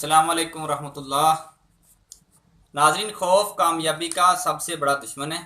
अस्सलाम वालेकुम रहमतुल्लाह। नाज़रीन, खौफ कामयाबी का सबसे बड़ा दुश्मन है।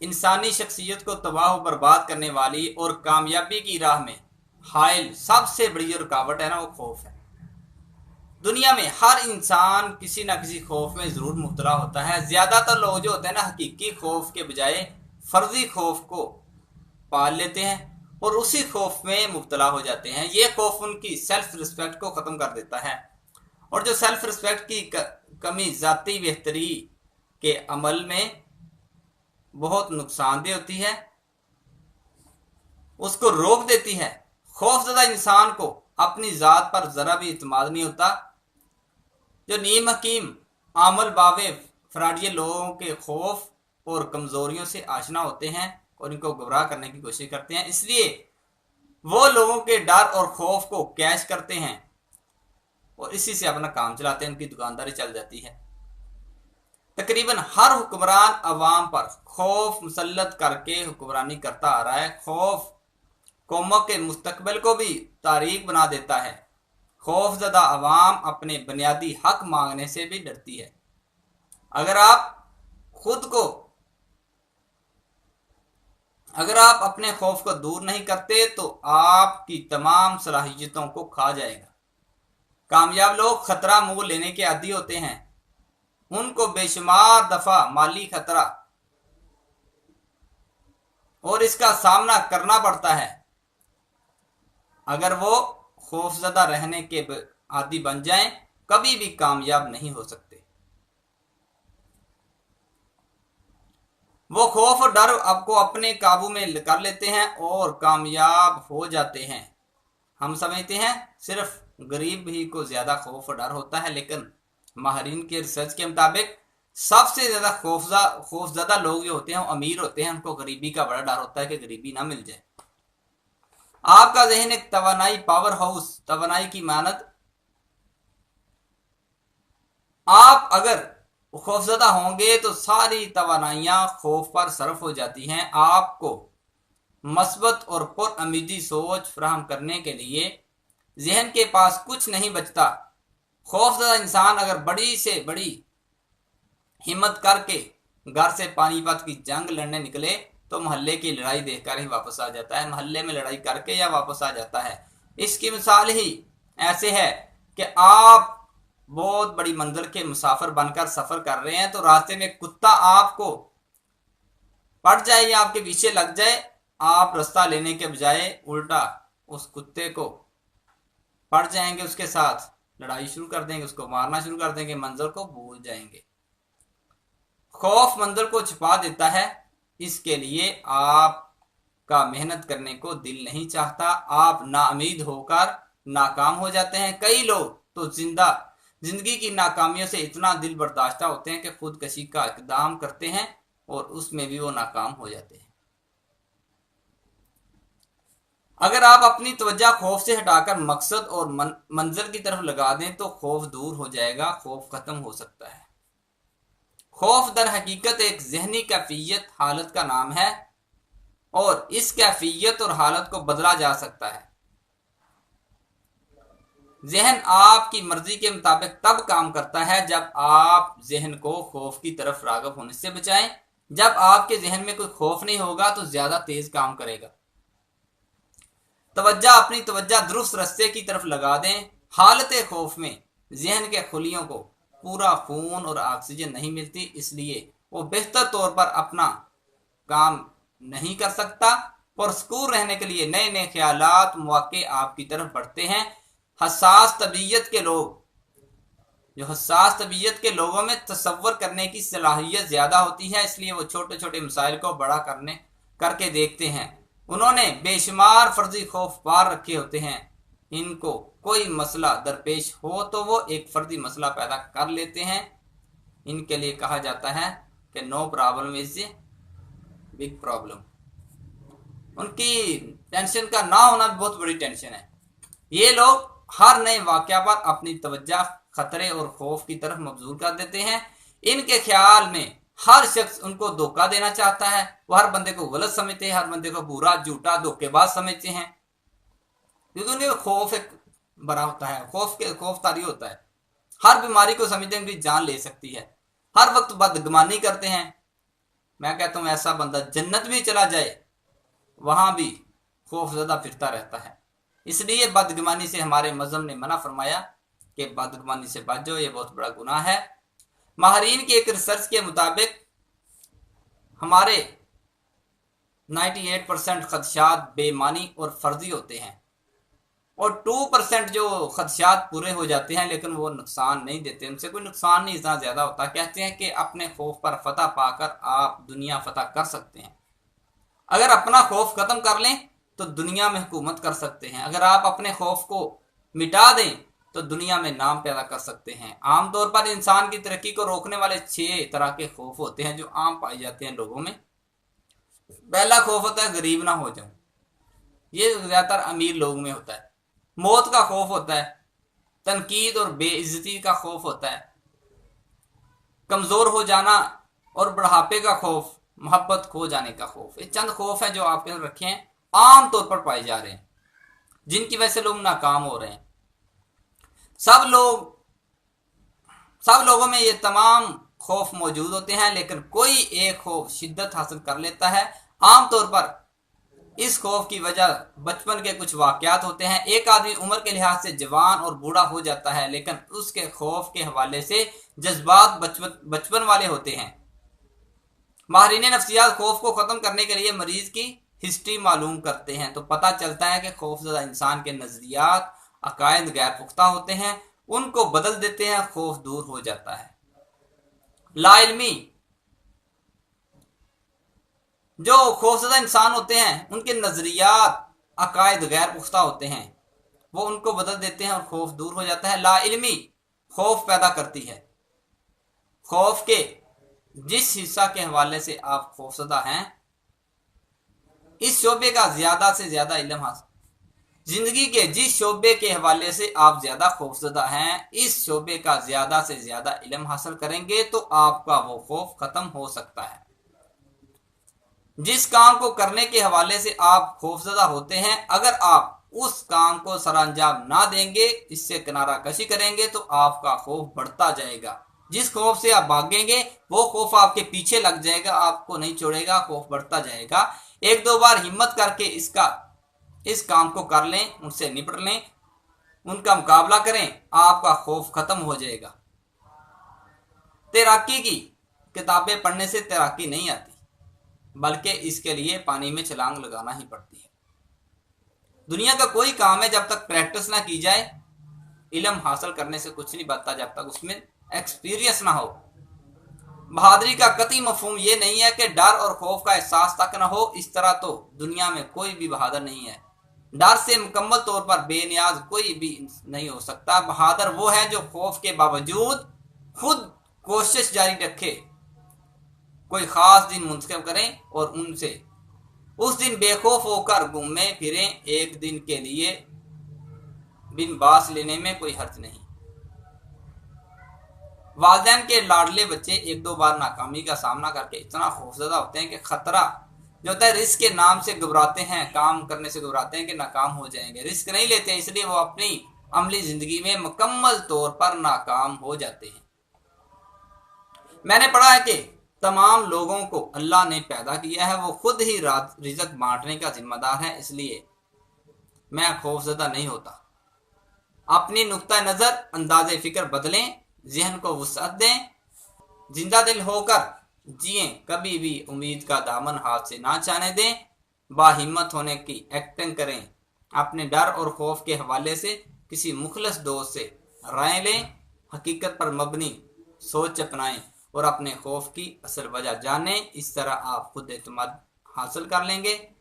इंसानी शख्सियत को तबाह बर्बाद करने वाली और कामयाबी की राह में हाइल सबसे बड़ी जो रुकावट है ना, वो खौफ है। दुनिया में हर इंसान किसी ना किसी खौफ में ज़रूर मुब्तला होता है। ज़्यादातर लोग जो होते हैं ना, हकीकी खौफ के बजाय फर्जी खौफ को पाल लेते हैं और उसी खौफ में मुब्तला हो जाते हैं। ये खौफ उनकी सेल्फ रिस्पेक्ट को ख़त्म कर देता है और जो सेल्फ रिस्पेक्ट की कमी ज़ाती बेहतरी के अमल में बहुत नुकसानदेह होती है, उसको रोक देती है। खौफजदा इंसान को अपनी ज़ात पर ज़रा भी इत्मीनान नहीं होता। जो नीम हकीम आमल बावे फराडिये लोगों के खौफ और कमज़ोरियों से आशना होते हैं और इनको गुमराह करने की कोशिश करते हैं, इसलिए वो लोगों के डर और खौफ को कैश करते हैं और इसी से अपना काम चलाते हैं, उनकी दुकानदारी चल जाती है। तकरीबन हर हुक्मरान अवाम पर खौफ मुसल्लत करके हुक्मरानी करता आ रहा है। खौफ कौमों के मुस्तकबिल को भी तारीक बना देता है। खौफजदा अवाम अपने बुनियादी हक मांगने से भी डरती है। अगर आप अपने खौफ को दूर नहीं करते तो आपकी तमाम सलाहियतों को खा जाएगा। कामयाब लोग खतरा मुंह लेने के आदी होते हैं। उनको बेशुमार दफा माली खतरा और इसका सामना करना पड़ता है। अगर वो खौफजदा रहने के आदी बन जाएं, कभी भी कामयाब नहीं हो सकते। वो खौफ और डर आपको अपने काबू में कर लेते हैं और कामयाब हो जाते हैं। हम समझते हैं सिर्फ गरीब ही को ज्यादा खौफ और डर होता है, लेकिन माहरीन के रिसर्च के मुताबिक सबसे ज्यादा खौफजदा लोग जो होते हैं वो अमीर होते हैं। उनको गरीबी का बड़ा डर होता है कि गरीबी ना मिल जाए। आपका जहन एक तवानाई पावर हाउस, तवानाई की मानद। आप अगर खौफजदा होंगे तो सारी तवानाइयां खौफ पर सर्फ हो जाती हैं। आपको मस्बत और पुरअमीदी सोच फराहम करने के लिए जहन के पास कुछ नहीं बचता। खौफजदा इंसान अगर बड़ी से बड़ी हिम्मत करके घर से पानीपत की जंग लड़ने निकले तो मोहल्ले की लड़ाई देखकर ही वापस आ जाता है। मोहल्ले में लड़ाई करके या वापस आ जाता है। इसकी मिसाल ही ऐसे है कि आप बहुत बड़ी मंजिल के मुसाफिर बनकर सफर कर रहे हैं तो रास्ते में कुत्ता आपको पड़ जाए या आपके पीछे लग जाए, आप रास्ता लेने के बजाय उल्टा उस कुत्ते को पड़ जाएंगे, उसके साथ लड़ाई शुरू कर देंगे, उसको मारना शुरू कर देंगे, मंजिल को भूल जाएंगे। खौफ मंजिल को छुपा देता है, इसके लिए आपका मेहनत करने को दिल नहीं चाहता। आप नाउम्मीद होकर नाकाम हो जाते हैं। कई लोग तो जिंदगी की नाकामियों से इतना दिल बर्दाश्ता होते हैं कि खुदकशी का इक़दाम करते हैं और उसमें भी वो नाकाम हो जाते हैं। अगर आप अपनी तवज्जो खौफ से हटाकर मकसद और मंजिल की तरफ लगा दें तो खौफ दूर हो जाएगा, खौफ खत्म हो सकता है। खौफ दर हकीकत एक जहनी कैफियत हालत का नाम है और इस कैफियत और हालत को बदला जा सकता है। जहन आपकी मर्जी के मुताबिक तब काम करता है जब आप जहन को खौफ की तरफ राग़िब होने से बचाएं। जब आपके जहन में कोई खौफ नहीं होगा तो ज्यादा तेज काम करेगा। अपनी तवज्जो दुरुस्त रास्ते की तरफ लगा दें। हालत खौफ में जहन के खुलियों को पूरा खून और ऑक्सीजन नहीं मिलती, इसलिए वो बेहतर तौर पर अपना काम नहीं कर सकता। पुरस्कूर रहने के लिए नए नए ख्यालात मौके आपकी तरफ बढ़ते हैं। हसास तबीयत के लोगों में तसव्वुर करने की सलाहियत ज्यादा होती है, इसलिए वो छोटे छोटे मसाइल को बड़ा करके देखते हैं। उन्होंने बेशुमार फर्जी खौफ पार रखे होते हैं। इनको कोई मसला दरपेश हो तो वो एक फर्जी मसला पैदा कर लेते हैं। इनके लिए कहा जाता है कि no problem is a big problem. उनकी टेंशन का ना होना भी बहुत बड़ी टेंशन है। ये लोग हर नए वाक़या पर अपनी तवज्जो खतरे और खौफ की तरफ मबजूल कर देते हैं। इनके ख्याल में हर शख्स उनको धोखा देना चाहता है। वो हर बंदे को गलत समझते हैं, हर बंदे को बुरा, झूठा, धोखेबाज समझते हैं, क्योंकि उन्हें खौफ एक भरा होता है, खौफ तारी होता है। हर बीमारी को समझते हैं कि जान ले सकती है। हर वक्त बदगुमानी करते हैं। मैं कहता हूं ऐसा बंदा जन्नत भी चला जाए वहां भी खौफजदा फिरता रहता है। इसलिए बदगुमानी से हमारे मजहब ने मना फरमाया कि बदगुमानी से बच जाओ, ये बहुत बड़ा गुनाह है। माहरीन की एक रिसर्च के मुताबिक हमारे 98% खदशात बेमानी और फर्जी होते हैं और 2% जो खदशात पूरे हो जाते हैं लेकिन वो नुकसान नहीं देते, उनसे कोई नुकसान नहीं इतना ज्यादा होता। कहते हैं कि अपने खौफ पर फतह पाकर आप दुनिया फतह कर सकते हैं। अगर अपना खौफ खत्म कर लें तो दुनिया में हुकूमत कर सकते हैं। अगर आप अपने खौफ को मिटा दें तो दुनिया में नाम पैदा कर सकते हैं। आमतौर पर इंसान की तरक्की को रोकने वाले 6 तरह के खौफ होते हैं जो आम पाए जाते हैं लोगों में। पहला खौफ होता है गरीब ना हो जाऊं, ये ज्यादातर अमीर लोगों में होता है। मौत का खौफ होता है, तनकीद और बेइज्जती का खौफ होता है, कमजोर हो जाना और बुढ़ापे का खौफ, मोहब्बत खो जाने का खौफ। ये चंद खौफ है जो आपके रखे हैं, आम तौर पर पाए जा रहे हैं, जिनकी वजह से लोग नाकाम हो रहे हैं। सब लोगों में ये तमाम खौफ मौजूद होते हैं लेकिन कोई एक खौफ शिद्दत हासिल कर लेता है। आमतौर पर इस खौफ की वजह बचपन के कुछ वाकयात होते हैं। एक आदमी उम्र के लिहाज से जवान और बूढ़ा हो जाता है लेकिन उसके खौफ के हवाले से जज्बात बचपन वाले होते हैं। माहिरीन नफ्सियात खौफ को खत्म करने के लिए मरीज की हिस्ट्री मालूम करते हैं तो पता चलता है कि खौफजदा इंसान के नजरियात अकायद गैर पुख्ता होते हैं, उनको बदल देते हैं, खौफ दूर हो जाता है। लाइल्मी जो खौफजदा इंसान होते हैं उनके नजरियात अकायद गैर पुख्ता होते हैं, वो उनको बदल देते हैं और खौफ दूर हो जाता है। लाइल्मी खौफ पैदा करती है। खौफ के जिस हिस्सा के हवाले से आप खौफजदा हैं इस शोबे का ज्यादा से ज्यादा इल्म हासिल, जिंदगी के जिस शोबे के हवाले से आप ज्यादा खौफजदा हैं इस शोबे का ज्यादा से ज्यादा इल्म हासिल करेंगे तो आपका वो खौफ खत्म हो सकता है। जिस काम को करने के हवाले से आप खौफजदा होते हैं अगर आप उस काम को सरअंजाम ना देंगे, इससे किनारा कशी करेंगे तो आपका खौफ बढ़ता जाएगा। जिस खौफ से आप भागेंगे वो खौफ आपके पीछे लग जाएगा, आपको नहीं छोड़ेगा, खौफ बढ़ता जाएगा। 1-2 बार हिम्मत करके इस काम को कर लें, उनसे निपट लें, उनका मुकाबला करें, आपका खौफ खत्म हो जाएगा। तैराकी की किताबें पढ़ने से तैराकी नहीं आती बल्कि इसके लिए पानी में छलांग लगाना ही पड़ती है। दुनिया का कोई काम है जब तक प्रैक्टिस ना की जाए, इल्म हासिल करने से कुछ नहीं बनता जब तक उसमें एक्सपीरियंस ना हो। बहादुरी का कतई मफहूम ये नहीं है कि डर और खौफ का एहसास तक ना हो, इस तरह तो दुनिया में कोई भी बहादुर नहीं है। डर से मुकम्मल तौर पर बेनियाज कोई भी नहीं हो सकता। बहादुर वो है जो खौफ के बावजूद खुद कोशिश जारी रखे, कोई खास दिन मुंतखब करें और उनसे उस दिन बेखौफ होकर घूमें फिरें। एक दिन के लिए बिन बास लेने में कोई हर्ज नहीं। वालिदैन के लाडले बच्चे 1-2 बार नाकामी का सामना करके इतना खौफजदा होते हैं कि खतरा जो होता है रिस्क के नाम से घबराते हैं, काम करने से घबराते हैं कि नाकाम हो जाएंगे, रिस्क नहीं लेते हैं, इसलिए वो अपनी अमली जिंदगी में मुकम्मल तौर पर नाकाम हो जाते हैं। मैंने पढ़ा है कि तमाम लोगों को अल्लाह ने पैदा किया है, वो खुद ही रिज़्क बांटने का जिम्मेदार है, इसलिए मैं खौफजदा नहीं होता। अपनी नुक्ता नजर अंदाज़े फिक्र बदलें, जहन को वुसअत दें, जिंदा दिल होकर जिए, कभी भी उम्मीद का दामन हाथ से ना जाने दें, बाहिम्मत होने की एक्टिंग करें, अपने डर और खौफ के हवाले से किसी मुखलस दोस्त से राय लें, हकीकत पर मबनी सोच अपनाएं और अपने खौफ की असल वजह जानें। इस तरह आप खुद एतमाद हासिल कर लेंगे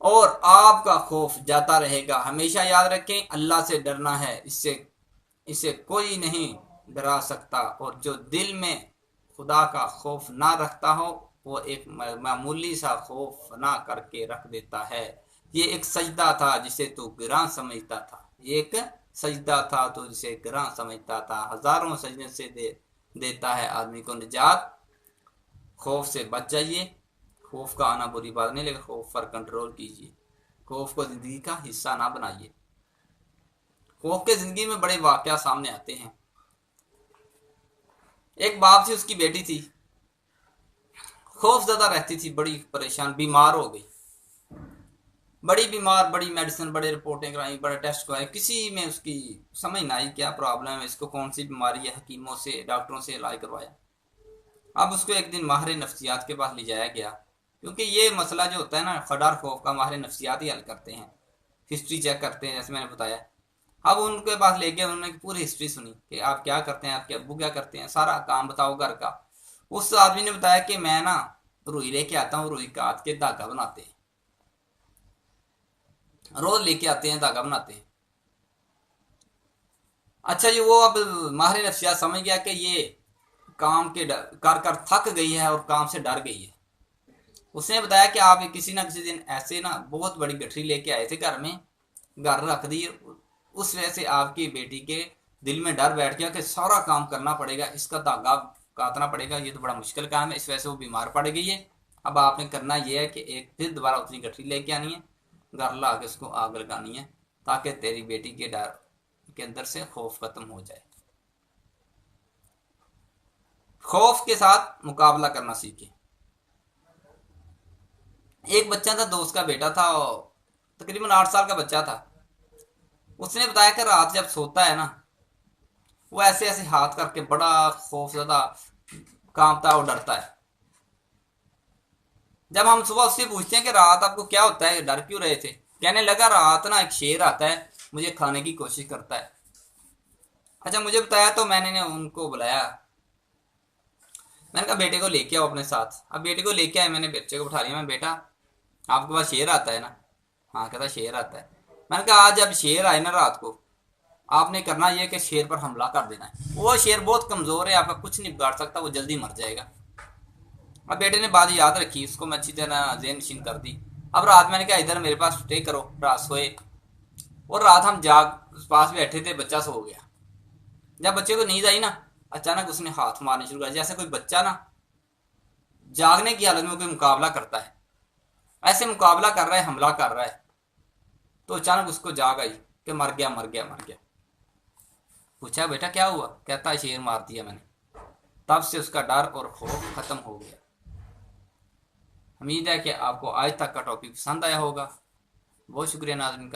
और आपका खौफ जाता रहेगा। हमेशा याद रखें अल्लाह से डरना है, इससे कोई नहीं डरा सकता, और जो दिल में खुदा का खौफ ना रखता हो वो एक मामूली सा खौफ ना करके रख देता है। ये एक सजदा था जिसे तू गिरां समझता था, ये एक सजदा था तो जिसे गिरां समझता था। हजारों सजदे से देता है आदमी को निजात। खौफ से बच जाइए। खौफ का आना बुरी बात नहीं, लेकिन खौफ पर कंट्रोल कीजिए। खौफ को जिंदगी का हिस्सा ना बनाइए। खौफ के जिंदगी में बड़े वाकया सामने आते हैं। एक बाप थी, उसकी बेटी थी, खौफ ज्यादा रहती थी, बड़ी परेशान, बीमार हो गई, बड़ी बीमार, बड़ी मेडिसिन, बड़े रिपोर्टें कराई, बड़े टेस्ट कराए, किसी में उसकी समझ ना आई क्या प्रॉब्लम है, इसको कौन सी बीमारी है। हकीमों से, डॉक्टरों से इलाज करवाया। अब उसको एक दिन माहिर नफ्सियात के पास ले जाया गया, क्योंकि ये मसला जो होता है ना, खौफ खौफ का माहिर नफ्सियात ही हल करते हैं, हिस्ट्री चेक करते हैं, जैसे मैंने बताया। अब उनके पास ले गए, उन्होंने पूरी हिस्ट्री सुनी कि आप क्या करते हैं, आपके अब्बू क्या करते हैं, सारा काम बताओ घर का। उस आदमी ने बताया कि मैं ना रुई लेके आता हूँ, रुई काट के धागा बनाते हैं, रोज लेके आते हैं, धागा बनाते हैं। अच्छा जी, वो अब माहिर नफ्सियात समझ गया कि ये काम के कर कर थक गई है और काम से डर गई है। उसने बताया कि आप किसी ना किसी दिन ऐसे ना बहुत बड़ी गठरी लेके आए थे घर में, घर रख दी, उस वजह से आपकी बेटी के दिल में डर बैठ गया कि सारा काम करना पड़ेगा, इसका धागा काटना पड़ेगा, ये तो बड़ा मुश्किल काम है। इस वजह से वो बीमार पड़ गई है। अब आपने करना यह है कि एक फिर दोबारा उतनी गठरी लेके आनी है, घर ला के उसको आग लगानी है, ताकि तेरी बेटी के डर के अंदर से खौफ खत्म हो जाए। खौफ के साथ मुकाबला करना सीखे। एक बच्चा था, दोस्त का बेटा था, तकरीबन 8 साल का बच्चा था। उसने बताया कि रात जब सोता है ना, वो ऐसे ऐसे हाथ करके बड़ा खौफजदा कांपता है और डरता है। जब हम सुबह उससे पूछते हैं कि रात आपको क्या होता है, डर क्यों रहे थे, कहने लगा रात ना एक शेर आता है, मुझे खाने की कोशिश करता है। अच्छा, मुझे बताया तो मैंने उनको बुलाया, मैंने कहा बेटे को लेके आओ अपने साथ। अब बेटे को लेके आए, मैंने बच्चे को उठा लिया, मैं बेटा आपके पास शेर आता है ना? हाँ, कहता शेर आता है। मैंने कहा आज जब शेर आए ना रात को, आपने करना यह कि शेर पर हमला कर देना है। वो शेर बहुत कमजोर है, आपका कुछ नहीं बिगाड़ सकता, वो जल्दी मर जाएगा। अब बेटे ने बात याद रखी, उसको मैं अच्छी तरह जेन नशीन कर दी। अब रात मैंने कहा इधर मेरे पास स्टे करो, रात सोए। और रात हम जाग पास बैठे थे, बच्चा सो गया। जब बच्चे को नींद आई ना, अचानक उसने हाथ मारने शुरू कर, जैसे कोई बच्चा ना जागने की हालत में कोई मुकाबला करता है, ऐसे मुकाबला कर रहा है, हमला कर रहा है। तो अचानक उसको जाग आई कि मर गया, मर गया, मर गया। पूछा बेटा क्या हुआ, कहता शेर मार दिया मैंने। तब से उसका डर और खौफ खत्म हो गया। उम्मीद है कि आपको आज तक का टॉपिक पसंद आया होगा। बहुत शुक्रिया नाज़रीन।